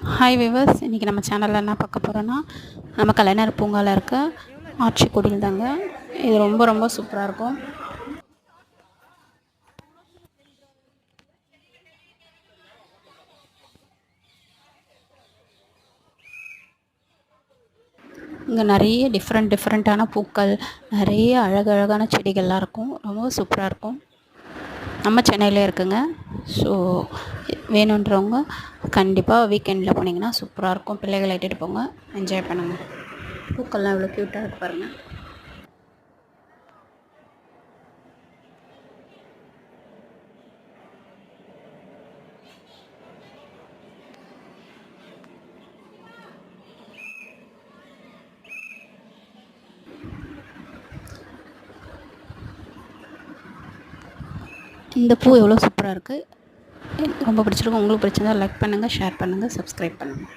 Hi viewers, இன்றைக்கி நம்ம சேனலில் என்ன பார்க்க போகிறோன்னா, நம்ம கலைஞர் பூங்காவில் இருக்க ஆட்சி குடில் தாங்க. இது ரொம்ப ரொம்ப சூப்பராக இருக்கும். இங்கே நிறைய டிஃப்ரெண்ட்டான பூக்கள், நிறைய அழகழகான செடிகள்லாம் இருக்கும். ரொம்ப சூப்பராக இருக்கும். நம்ம சென்னையிலே இருக்குங்க. ஸோ வேணுன்றவங்க கண்டிப்பாக வீக்கெண்டில் போனீங்கன்னா சூப்பராக இருக்கும். பிள்ளைகளை இட்டுட்டு போங்க, என்ஜாய் பண்ணுங்கள். பூக்கள்லாம் எவ்வளோ க்யூட்டாக இருக்கு பாருங்கள். இந்த பூ எவ்வளோ சூப்பராக இருக்குது. எனக்கு ரொம்ப பிடிச்சிருக்கும். உங்களுக்கு பிடிச்சிருந்தா லைக் பண்ணுங்கள், ஷேர் பண்ணுங்கள், சப்ஸ்கிரைப் பண்ணுங்கள்.